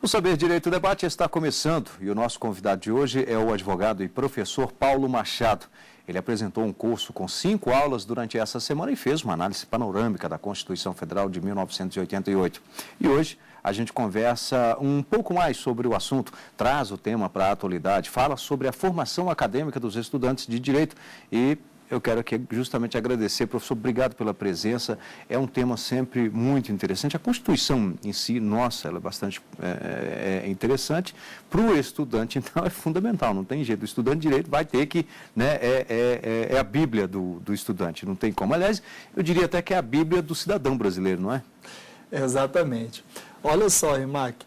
O Saber Direito Debate está começando e o nosso convidado de hoje é o advogado e professor Paulo Machado. Ele apresentou um curso com 5 aulas durante essa semana e fez uma análise panorâmica da Constituição Federal de 1988. E hoje a gente conversa um pouco mais sobre o assunto, traz o tema para a atualidade, fala sobre a formação acadêmica dos estudantes de Direito e eu quero aqui justamente agradecer, professor, obrigado pela presença. É um tema sempre muito interessante. A Constituição em si, nossa, ela é bastante interessante. Para o estudante, então, é fundamental, não tem jeito. O estudante de Direito vai ter que, né, é a Bíblia do estudante, não tem como. Aliás, eu diria até que é a Bíblia do cidadão brasileiro, não é? Exatamente. Olha só, Rimac,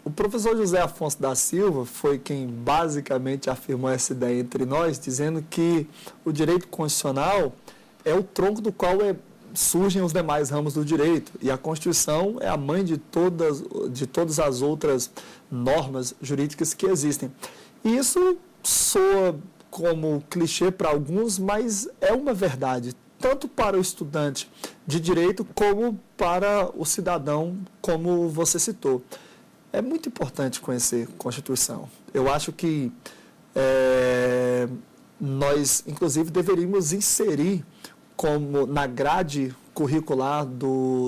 o professor José Afonso da Silva foi quem basicamente afirmou essa ideia entre nós, dizendo que o direito constitucional é o tronco do qual surgem os demais ramos do direito, e a Constituição é a mãe de todas as outras normas jurídicas que existem. E isso soa como clichê para alguns, mas é uma verdade, tanto para o estudante de direito como para o cidadão, como você citou. É muito importante conhecer a Constituição. Eu acho que nós, inclusive, deveríamos inserir como na grade curricular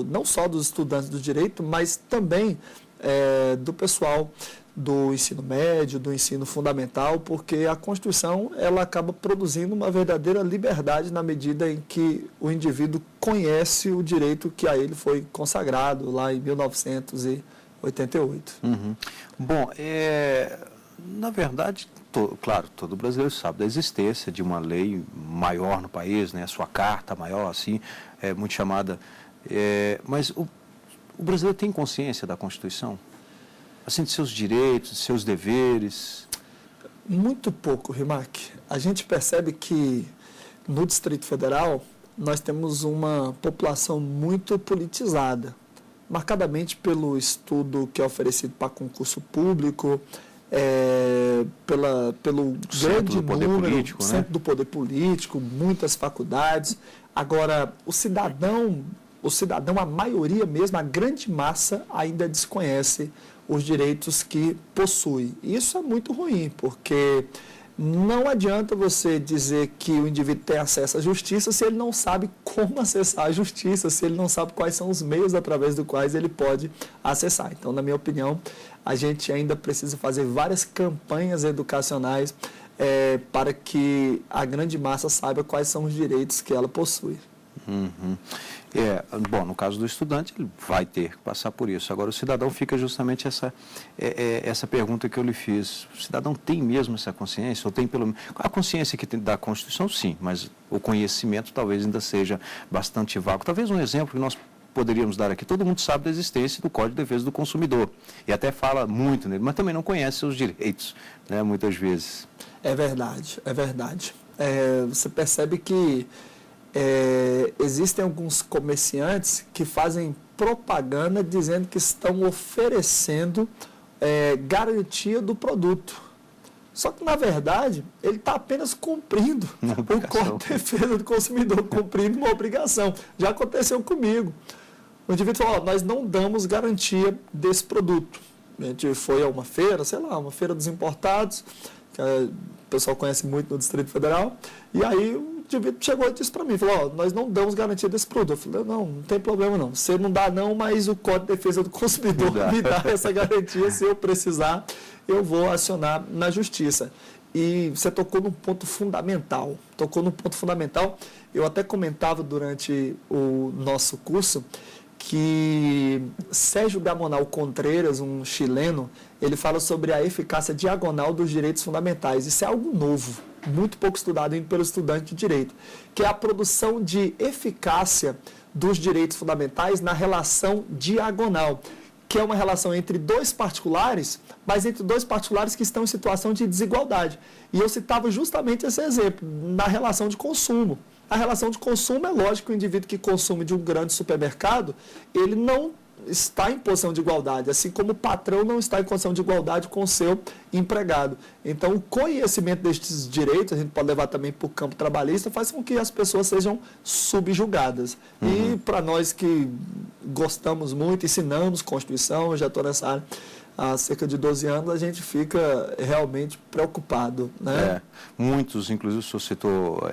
não só dos estudantes do direito, mas também do pessoal do ensino médio, do ensino fundamental, porque a Constituição ela acaba produzindo uma verdadeira liberdade na medida em que o indivíduo conhece o direito que a ele foi consagrado lá em 1988. Uhum. Bom, na verdade, claro, todo brasileiro sabe da existência de uma lei maior no país, né, a sua carta maior, assim, muito chamada, mas o brasileiro tem consciência da Constituição? Assim, de seus direitos, de seus deveres? Muito pouco, Rimac. A gente percebe que no Distrito Federal nós temos uma população muito politizada, marcadamente pelo estudo que é oferecido para concurso público, pelo grande número, centro do poder político, muitas faculdades. Agora, o cidadão, a maioria mesmo, a grande massa ainda desconhece os direitos que possui. Isso é muito ruim, porque não adianta você dizer que o indivíduo tem acesso à justiça se ele não sabe como acessar a justiça, se ele não sabe quais são os meios através dos quais ele pode acessar. Então, na minha opinião, a gente ainda precisa fazer várias campanhas educacionais para que a grande massa saiba quais são os direitos que ela possui. Uhum. Bom, no caso do estudante, ele vai ter que passar por isso. Agora, o cidadão fica justamente essa pergunta que eu lhe fiz. O cidadão tem mesmo essa consciência? Ou tem pelo menos... A consciência que tem da Constituição, sim, mas o conhecimento talvez ainda seja bastante vago. Talvez um exemplo que nós poderíamos dar aqui, todo mundo sabe da existência do Código de Defesa do Consumidor, e até fala muito nele, mas também não conhece seus direitos, né, muitas vezes. É verdade, é verdade. Você percebe que existem alguns comerciantes que fazem propaganda dizendo que estão oferecendo garantia do produto. Só que, na verdade, ele está apenas cumprindo o Código de Defesa do Consumidor, cumprindo uma obrigação. Já aconteceu comigo. O indivíduo falou, nós não damos garantia desse produto. A gente foi a uma feira, sei lá, uma feira dos importados, que o pessoal conhece muito no Distrito Federal, e aí o indivíduo chegou e disse para mim, falou, nós não damos garantia desse produto. Eu falei, não tem problema não, você não dá não, mas o Código de Defesa do Consumidor me dá essa garantia, se eu precisar, eu vou acionar na Justiça. E você tocou num ponto fundamental, eu até comentava durante o nosso curso, que Sérgio Gamonal Contreras, um chileno, ele fala sobre a eficácia diagonal dos direitos fundamentais. Isso é algo novo, muito pouco estudado ainda pelo estudante de direito, que é a produção de eficácia dos direitos fundamentais na relação diagonal, que é uma relação entre dois particulares, mas entre dois particulares que estão em situação de desigualdade. E eu citava justamente esse exemplo, na relação de consumo. A relação de consumo é lógico que o indivíduo que consome de um grande supermercado, ele não está em posição de igualdade, assim como o patrão não está em condição de igualdade com o seu empregado. Então, o conhecimento destes direitos, a gente pode levar também para o campo trabalhista, faz com que as pessoas sejam subjugadas. E para nós que gostamos muito, ensinamos Constituição, eu já estou nessa área há cerca de 12 anos, a gente fica realmente preocupado, né? Muitos, inclusive, o senhor citou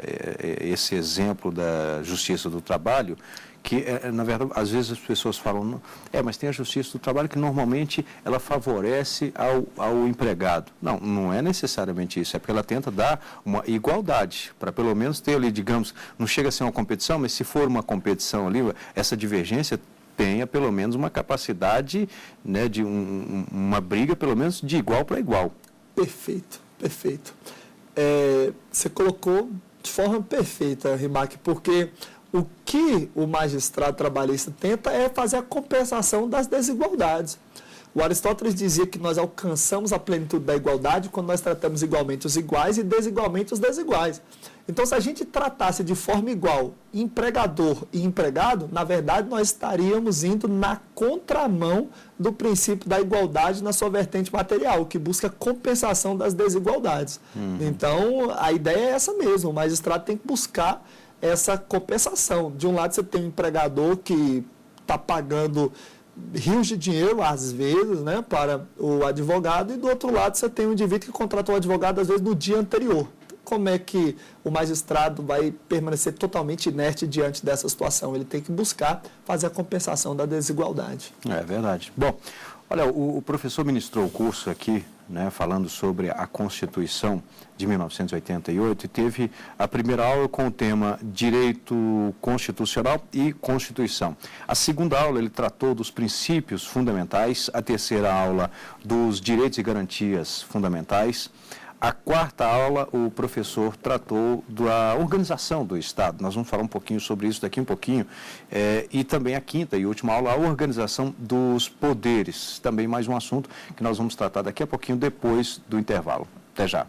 esse exemplo da Justiça do Trabalho, que, na verdade, às vezes as pessoas falam, mas tem a Justiça do Trabalho que normalmente ela favorece ao empregado. Não é necessariamente isso, é porque ela tenta dar uma igualdade, para pelo menos ter ali, digamos, não chega a ser uma competição, mas se for uma competição ali, essa divergência tenha pelo menos uma capacidade, né, de uma briga, pelo menos de igual para igual. Perfeito, perfeito. Você colocou de forma perfeita, Rimac, porque o que o magistrado trabalhista tenta é fazer a compensação das desigualdades. O Aristóteles dizia que nós alcançamos a plenitude da igualdade quando nós tratamos igualmente os iguais e desigualmente os desiguais. Então, se a gente tratasse de forma igual empregador e empregado, na verdade, nós estaríamos indo na contramão do princípio da igualdade na sua vertente material, que busca a compensação das desigualdades. Então, a ideia é essa mesmo, o magistrado tem que buscar essa compensação. De um lado, você tem um empregador que está pagando rios de dinheiro, às vezes, né, para o advogado, e do outro lado você tem um indivíduo que contratou o advogado, às vezes, no dia anterior. Como é que o magistrado vai permanecer totalmente inerte diante dessa situação? Ele tem que buscar fazer a compensação da desigualdade. É verdade. Bom, olha, o professor ministrou o curso aqui, né, falando sobre a Constituição de 1988 e teve a primeira aula com o tema Direito Constitucional e Constituição. A segunda aula ele tratou dos princípios fundamentais, a terceira aula dos direitos e garantias fundamentais. A quarta aula, o professor tratou da organização do Estado. Nós vamos falar um pouquinho sobre isso daqui um pouquinho. E também a quinta e última aula, a organização dos poderes. Também mais um assunto que nós vamos tratar daqui a pouquinho, depois do intervalo. Até já.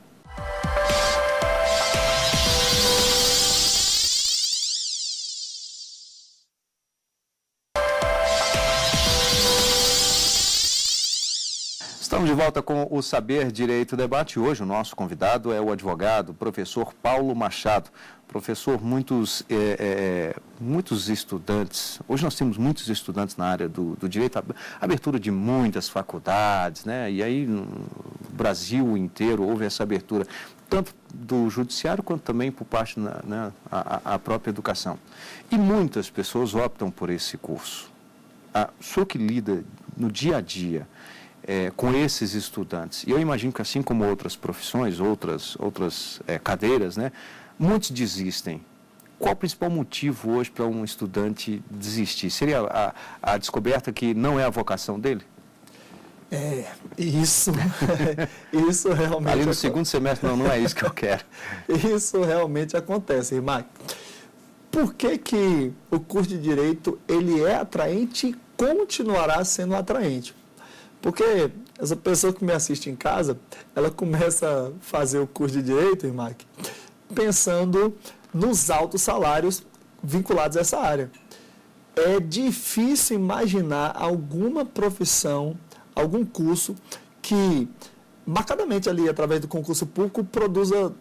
Estamos de volta com o Saber Direito Debate. Hoje o nosso convidado é o advogado, professor Paulo Machado. Professor, muitos estudantes, hoje nós temos muitos estudantes na área do direito, abertura de muitas faculdades, né? E aí no Brasil inteiro houve essa abertura, tanto do judiciário quanto também por parte a própria educação. E muitas pessoas optam por esse curso. O senhor que lida no dia a dia com esses estudantes, e eu imagino que assim como outras profissões, outras cadeiras, né, muitos desistem. Qual o principal motivo hoje para um estudante desistir? Seria a descoberta que não é a vocação dele? Isso realmente... Ali no segundo semestre, não é isso que eu quero. Isso realmente acontece, Rimac. Por que o curso de Direito ele é atraente e continuará sendo atraente? Porque essa pessoa que me assiste em casa, ela começa a fazer o curso de Direito, Rimac, pensando nos altos salários vinculados a essa área. É difícil imaginar alguma profissão, algum curso que, marcadamente ali, através do concurso público, produza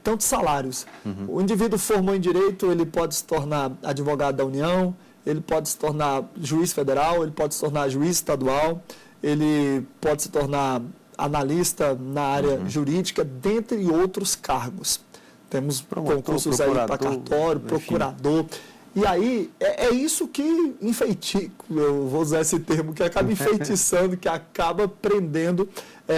tantos salários. O indivíduo formou em Direito, ele pode se tornar advogado da União, ele pode se tornar juiz federal, ele pode se tornar juiz estadual, ele pode se tornar analista na área jurídica, dentre outros cargos. Temos concursos aí para cartório, procurador. E aí, é isso que eu vou usar esse termo, que acaba enfeitiçando, que acaba prendendo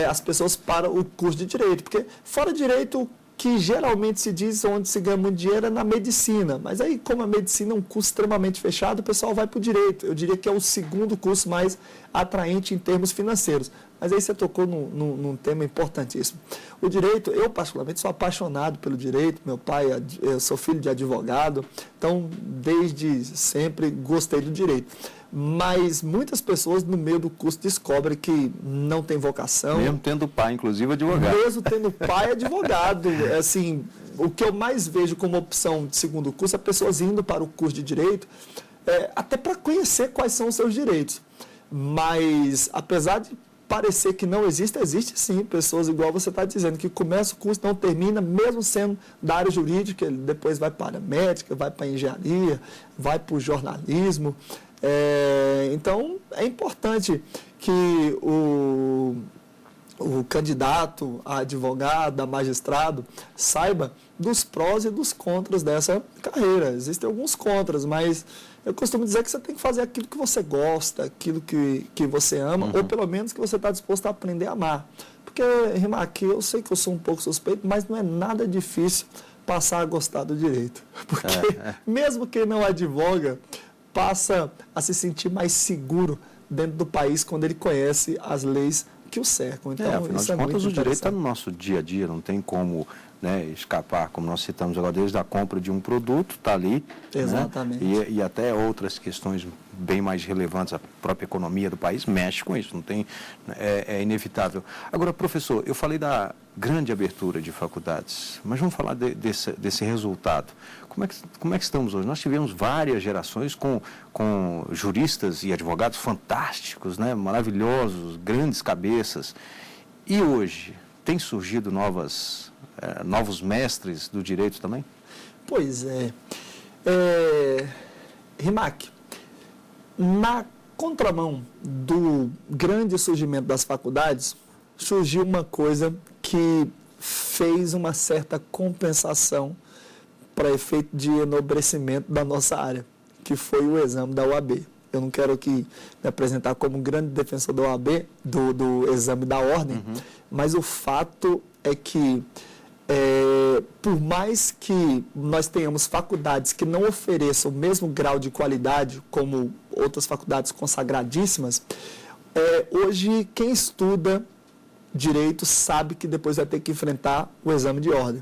as pessoas para o curso de Direito. Porque fora Direito, que geralmente se diz onde se ganha muito dinheiro é na medicina. Mas aí, como a medicina é um curso extremamente fechado, o pessoal vai para o direito. Eu diria que é o segundo curso mais atraente em termos financeiros. Mas aí você tocou num tema importantíssimo. O direito, eu particularmente sou apaixonado pelo direito, meu pai, eu sou filho de advogado, então desde sempre gostei do direito. Mas muitas pessoas no meio do curso descobrem que não tem vocação. Mesmo tendo pai, inclusive, advogado. Mesmo tendo pai, advogado. Assim, o que eu mais vejo como opção de segundo curso é pessoas indo para o curso de Direito até para conhecer quais são os seus direitos. Mas, apesar de parecer que não existe, existe sim pessoas, igual você está dizendo, que começa o curso, não termina, mesmo sendo da área jurídica, ele depois vai para a médica, vai para a engenharia, vai para o jornalismo. Então, é importante que o candidato a advogado, a magistrado, saiba dos prós e dos contras dessa carreira. Existem alguns contras, mas eu costumo dizer que você tem que fazer aquilo que você gosta, aquilo que você ama, ou pelo menos que você está disposto a aprender a amar. Porque, Rimac, eu sei que eu sou um pouco suspeito, mas não é nada difícil passar a gostar do direito. Porque mesmo quem não advoga, passa a se sentir mais seguro dentro do país quando ele conhece as leis que o cercam. Então, afinal de contas, o direito está no nosso dia a dia, não tem como, né, escapar, como nós citamos agora, desde a compra de um produto, está ali. Exatamente. Né, e até outras questões bem mais relevantes, a própria economia do país mexe com isso, não tem, é inevitável. Agora, professor, eu falei da grande abertura de faculdades, mas vamos falar desse resultado. Como é que estamos hoje? Nós tivemos várias gerações com juristas e advogados fantásticos, né, maravilhosos, grandes cabeças. E hoje, tem surgido novos mestres do direito também? Pois é. Rimac, na contramão do grande surgimento das faculdades, surgiu uma coisa que fez uma certa compensação para efeito de enobrecimento da nossa área, que foi o exame da OAB. Eu não quero aqui me apresentar como um grande defensor da OAB, do exame da ordem, mas o fato é que, por mais que nós tenhamos faculdades que não ofereçam o mesmo grau de qualidade como outras faculdades consagradíssimas, hoje quem estuda direito sabe que depois vai ter que enfrentar o exame de ordem.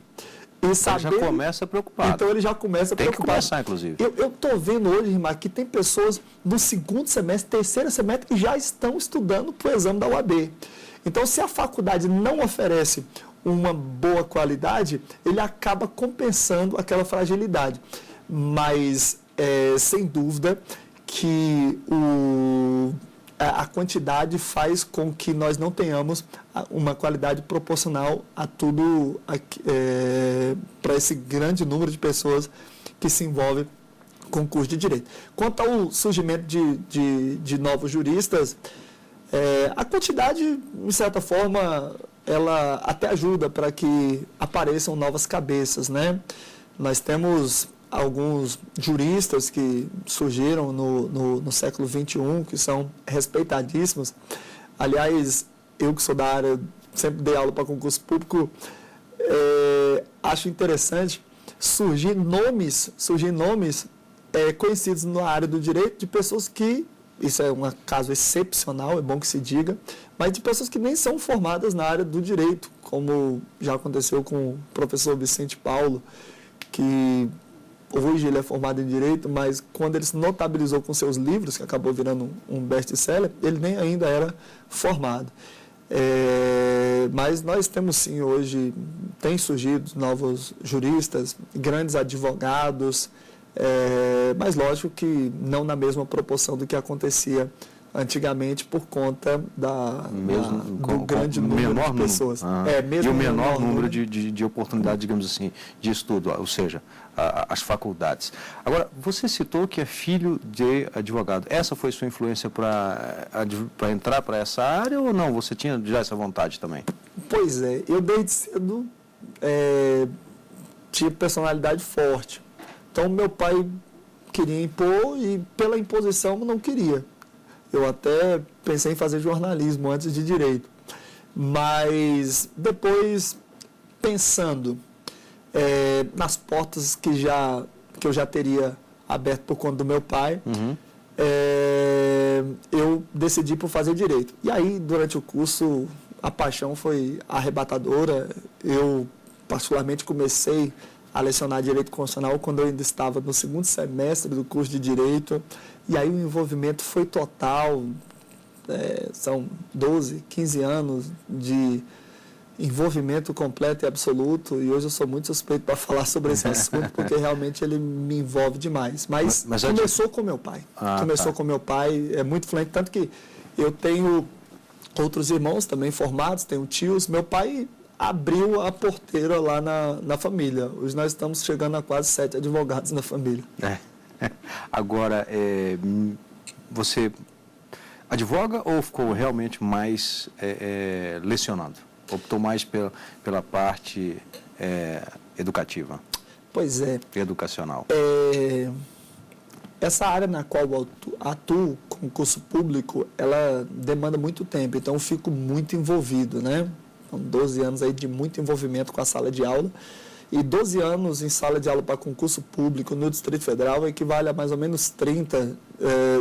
Ele já começa preocupado. Então ele já começa preocupado. Tem que começar, inclusive. Eu estou vendo hoje, Rimac, que tem pessoas no segundo semestre, terceiro semestre, que já estão estudando para o exame da UAB. Então, se a faculdade não oferece uma boa qualidade, ele acaba compensando aquela fragilidade. Mas, sem dúvida, que a quantidade faz com que nós não tenhamos uma qualidade proporcional a tudo, para esse grande número de pessoas que se envolvem com o curso de Direito. Quanto ao surgimento de novos juristas, a quantidade, de certa forma, ela até ajuda para que apareçam novas cabeças, né? Nós temos alguns juristas que surgiram no século XXI, que são respeitadíssimos. Aliás, eu que sou da área, sempre dei aula para concurso público, acho interessante surgir nomes conhecidos na área do direito de pessoas que, isso é um caso excepcional, é bom que se diga, mas de pessoas que nem são formadas na área do direito, como já aconteceu com o professor Vicente Paulo, que hoje ele é formado em Direito, mas quando ele se notabilizou com seus livros, que acabou virando um best-seller, ele nem ainda era formado. Mas nós temos sim hoje, tem surgido novos juristas, grandes advogados, mas lógico que não na mesma proporção do que acontecia antigamente por conta do grande número de pessoas. E o menor número de oportunidades, digamos assim, de estudo, ou seja, as faculdades. Agora, você citou que é filho de advogado. Essa foi sua influência para entrar para essa área ou não? Você tinha já essa vontade também? Pois é, eu desde cedo tinha personalidade forte. Então, meu pai queria impor e pela imposição não queria. Eu até pensei em fazer jornalismo antes de Direito. Mas depois, pensando nas portas que eu já teria aberto por conta do meu pai, eu decidi por fazer Direito. E aí, durante o curso, a paixão foi arrebatadora. Eu, particularmente, comecei a lecionar Direito Constitucional quando eu ainda estava no segundo semestre do curso de Direito. E aí o envolvimento foi total, são 12, 15 anos de envolvimento completo e absoluto, e hoje eu sou muito suspeito para falar sobre esse assunto, porque realmente ele me envolve demais. Mas começou com meu pai. Com meu pai, é muito influente, tanto que eu tenho outros irmãos também formados, tenho tios. Meu pai abriu a porteira lá na família. Hoje nós estamos chegando a quase 7 advogados na família. Agora, você advoga ou ficou realmente mais lecionando? Optou mais pela parte educativa? Pois é. Educacional. Essa área na qual eu atuo, concurso público, ela demanda muito tempo, então eu fico muito envolvido, né? São 12 anos aí de muito envolvimento com a sala de aula, e 12 anos em sala de aula para concurso público no Distrito Federal equivale a mais ou menos 30,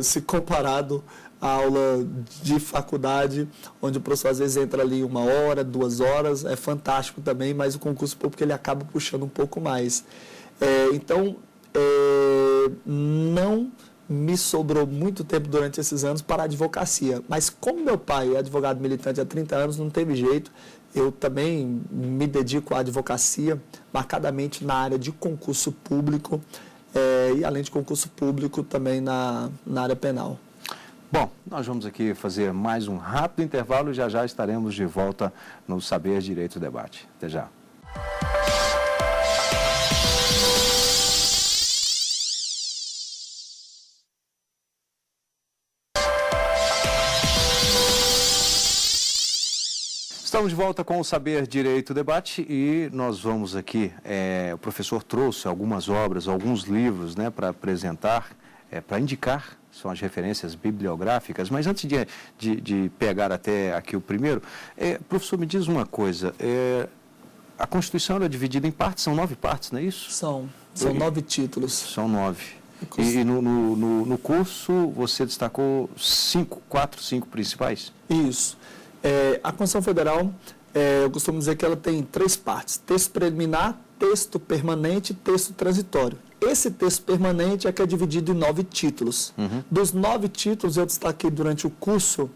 se comparado à aula de faculdade, onde o professor às vezes entra ali 1 hora, 2 horas, é fantástico também, mas o concurso público ele acaba puxando um pouco mais. Então, não me sobrou muito tempo durante esses anos para a advocacia, mas como meu pai é advogado militante há 30 anos, não teve jeito, eu também me dedico à advocacia, marcadamente na área de concurso público, e além de concurso público também na área penal. Bom, nós vamos aqui fazer mais um rápido intervalo e já estaremos de volta no Saber Direito Debate. Até já. Estamos de volta com o Saber Direito Debate e nós vamos aqui, o professor trouxe algumas obras, alguns livros, né, para apresentar, para indicar, são as referências bibliográficas, mas antes de pegar até aqui o primeiro, professor, me diz uma coisa, a Constituição é dividida em partes, são 9 partes, não é isso? São 9 títulos. São 9. E no curso você destacou 4, 5 principais? Isso. A Constituição Federal, eu costumo dizer que ela tem 3 partes: texto preliminar, texto permanente e texto transitório. Esse texto permanente é que é dividido em 9 títulos. Dos 9 títulos, eu destaquei durante o curso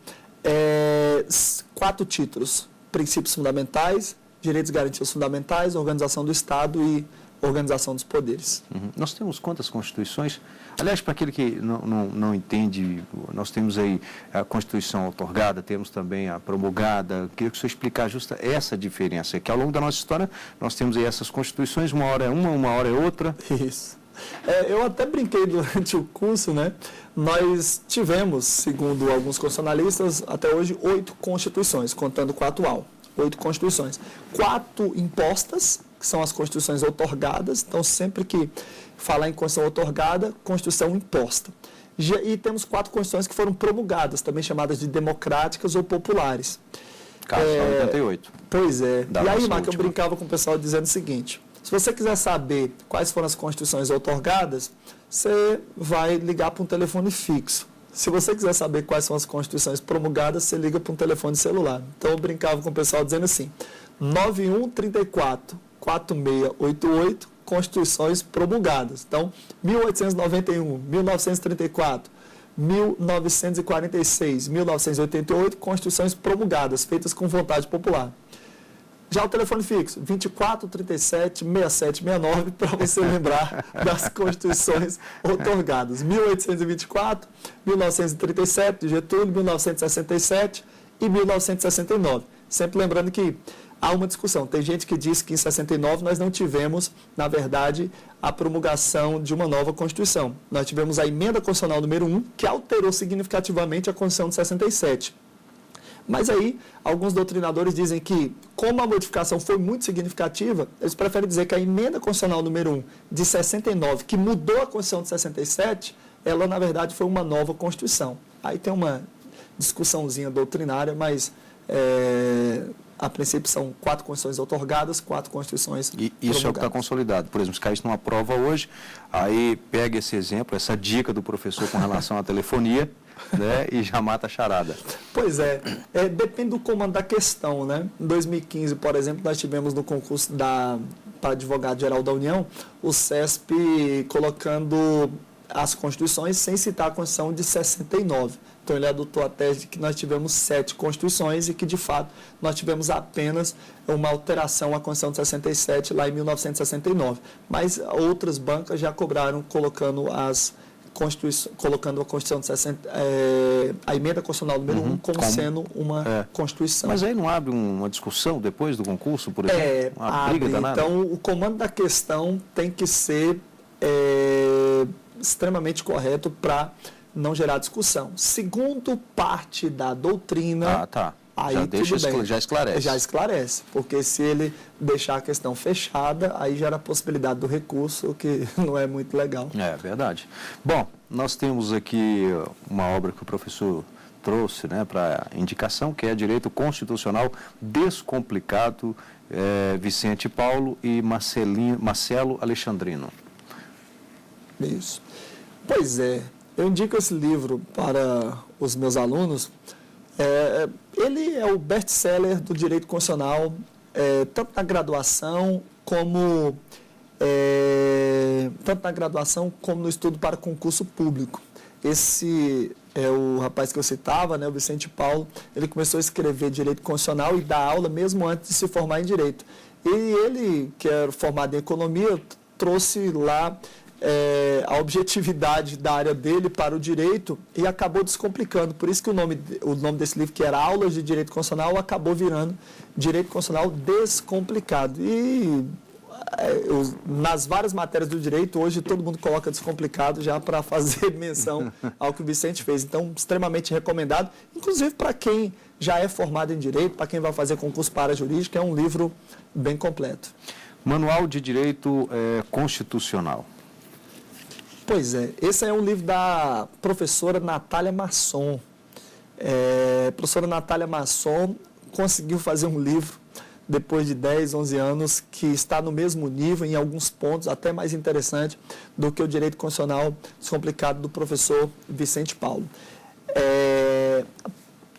4 títulos: princípios fundamentais, direitos e garantias fundamentais, organização do Estado e organização dos poderes. Nós temos quantas constituições? Aliás, para aquele que não entende, nós temos aí a Constituição outorgada, temos também a promulgada. Queria que o senhor explicasse justa essa diferença, que ao longo da nossa história nós temos aí essas constituições, uma hora é uma hora é outra. Isso. Eu até brinquei durante o curso, né? Nós tivemos, segundo alguns constitucionalistas, até hoje 8 constituições, contando com a atual. 8 constituições. 4 impostas, que são as constituições outorgadas. Então, sempre que falar em Constituição outorgada, Constituição imposta. E temos 4 constituições que foram promulgadas, também chamadas de democráticas ou populares. Caso 88. Pois é. E aí, Marco, eu brincava com o pessoal dizendo o seguinte: se você quiser saber quais foram as constituições outorgadas, você vai ligar para um telefone fixo. Se você quiser saber quais são as constituições promulgadas, você liga para um telefone celular. Então, eu brincava com o pessoal dizendo assim: 9134-4688, constituições promulgadas. Então, 1891, 1934, 1946, 1988, constituições promulgadas, feitas com vontade popular. Já o telefone fixo, 2437-6769, para você lembrar das constituições outorgadas. 1824, 1937, de Getúlio, 1967 e 1969. Sempre lembrando que há uma discussão. Tem gente que diz que em 69 nós não tivemos, na verdade, a promulgação de uma nova Constituição. Nós tivemos a emenda constitucional número 1, que alterou significativamente a Constituição de 67. Mas aí, alguns doutrinadores dizem que, como a modificação foi muito significativa, eles preferem dizer que a emenda constitucional número 1 de 69, que mudou a Constituição de 67, ela, na verdade, foi uma nova Constituição. Aí tem uma discussãozinha doutrinária, mas a princípio são 4 constituições outorgadas, 4 constituições E isso é o que está consolidado. Por exemplo, se cair isso numa prova hoje, aí pega esse exemplo, essa dica do professor com relação à telefonia, né, e já mata a charada. Pois depende do comando da questão, né? Em 2015, por exemplo, nós tivemos no concurso para advogado-geral da União, o CESP colocando as Constituições sem citar a Constituição de 69. Então, ele adotou a tese de que nós tivemos 7 Constituições e que, de fato, nós tivemos apenas uma alteração à Constituição de 67, lá em 1969. Mas outras bancas já cobraram colocando a Constituição de 60, a emenda constitucional número 1 como sendo uma Constituição. Mas aí não abre uma discussão depois do concurso, por exemplo? Uma briga danada? Então, o comando da questão tem que ser extremamente correto para não gerar discussão. Segundo parte da doutrina... Aí já esclarece. Já esclarece, porque se ele deixar a questão fechada, aí gera a possibilidade do recurso, que não é muito legal. É verdade. Bom, nós temos aqui uma obra que o professor trouxe, né, para indicação, que é Direito Constitucional Descomplicado, Vicente Paulo e Marcelo Alexandrino. Isso. Pois é, eu indico esse livro para os meus alunos. Ele é o best-seller do direito constitucional, tanto na graduação como no estudo para concurso público. Esse é o rapaz que eu citava, né, o Vicente Paulo. Ele começou a escrever direito constitucional e dar aula mesmo antes de se formar em direito. E ele, que era formado em economia, trouxe lá a objetividade da área dele para o direito e acabou descomplicando. Por isso que o nome desse livro, que era Aulas de Direito Constitucional, acabou virando Direito Constitucional Descomplicado. E nas várias matérias do direito, hoje todo mundo coloca descomplicado já para fazer menção ao que o Vicente fez. Então, extremamente recomendado, inclusive para quem já é formado em direito, para quem vai fazer concurso para a área jurídica, é um livro bem completo. Manual de Direito Constitucional. Pois é, esse é um livro da professora Natália Masson. A professora Natália Masson conseguiu fazer um livro, depois de 10, 11 anos, que está no mesmo nível, em alguns pontos, até mais interessante, do que o Direito Constitucional Descomplicado do professor Vicente Paulo. A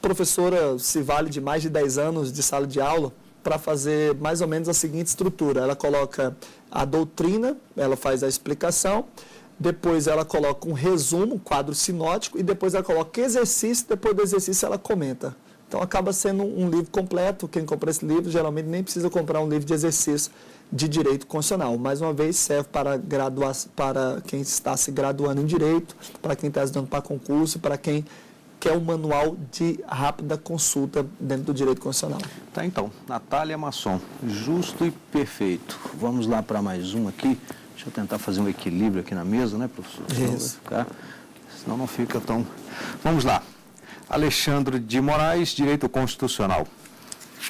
professora se vale de mais de 10 anos de sala de aula para fazer mais ou menos a seguinte estrutura. Ela coloca a doutrina, ela faz a explicação, depois ela coloca um resumo, um quadro sinótico, e depois ela coloca exercício, depois do exercício ela comenta. Então acaba sendo um livro completo. Quem compra esse livro geralmente nem precisa comprar um livro de exercício de direito constitucional. Mais uma vez, serve para quem está se graduando em direito, para quem está estudando para concurso, para quem quer um manual de rápida consulta dentro do direito constitucional. Tá, então, Natália Masson, justo e perfeito. Vamos lá para mais um aqui. Deixa eu tentar fazer um equilíbrio aqui na mesa, né, professor? Isso. Senão não fica tão... Vamos lá. Alexandre de Moraes, Direito Constitucional.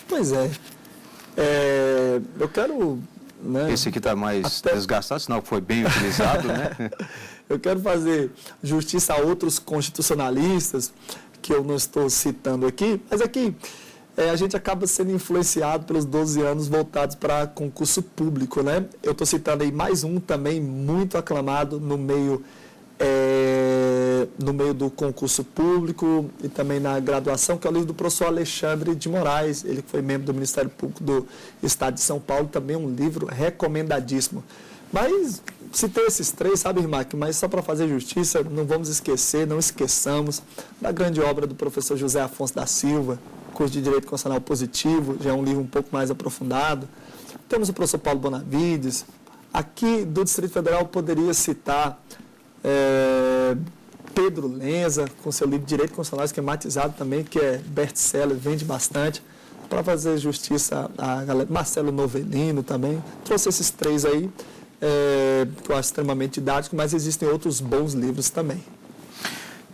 Pois é. Eu quero... Né, esse aqui está mais desgastado, senão foi bem utilizado, né? Eu quero fazer justiça a outros constitucionalistas, que eu não estou citando aqui, mas aqui a gente acaba sendo influenciado pelos 12 anos voltados para concurso público, né? Eu estou citando aí mais um também muito aclamado no meio do concurso público e também na graduação, que é o livro do professor Alexandre de Moraes, ele que foi membro do Ministério Público do Estado de São Paulo, também um livro recomendadíssimo. Mas citei esses 3, sabe, Rimac? Mas só para fazer justiça, não vamos esquecer, não esqueçamos da grande obra do professor José Afonso da Silva, curso de Direito Constitucional Positivo, já é um livro um pouco mais aprofundado. Temos o professor Paulo Bonavides. Aqui do Distrito Federal eu poderia citar Pedro Lenza, com seu livro Direito Constitucional Esquematizado também, que é best-seller, vende bastante. Para fazer justiça a galera, Marcelo Novelino também. Trouxe esses 3 aí, que eu acho extremamente didático, mas existem outros bons livros também.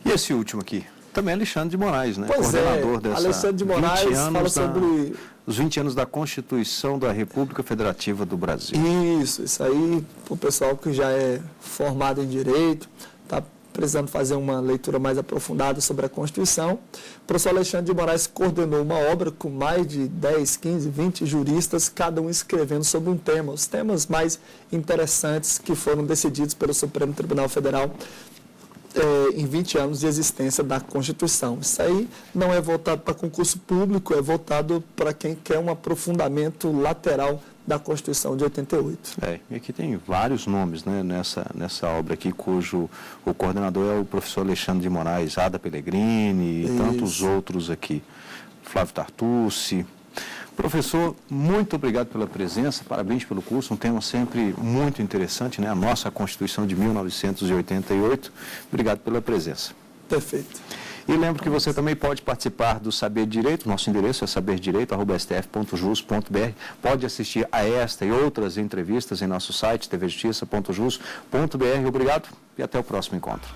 E esse último aqui? Também Alexandre de Moraes, né? Pois coordenador dessa Alexandre de Moraes fala sobre... Os 20 anos da Constituição da República Federativa do Brasil. Isso aí, para o pessoal que já é formado em Direito, está precisando fazer uma leitura mais aprofundada sobre a Constituição. O professor Alexandre de Moraes coordenou uma obra com mais de 10, 15, 20 juristas, cada um escrevendo sobre um tema. Os temas mais interessantes que foram decididos pelo Supremo Tribunal Federal em 20 anos de existência da Constituição. Isso aí não é voltado para concurso público, é voltado para quem quer um aprofundamento lateral da Constituição de 88. E aqui tem vários nomes, né, nessa obra aqui, cujo o coordenador é o professor Alexandre de Moraes, Ada Pellegrini e tantos outros aqui, Flávio Tartucci. Professor, muito obrigado pela presença, parabéns pelo curso, um tema sempre muito interessante, né, a nossa Constituição de 1988. Obrigado pela presença. Perfeito. E lembro que você também pode participar do Saber Direito, nosso endereço é saberdireito@stf.jus.br. Pode assistir a esta e outras entrevistas em nosso site tvjustiça.jus.br. Obrigado e até o próximo encontro.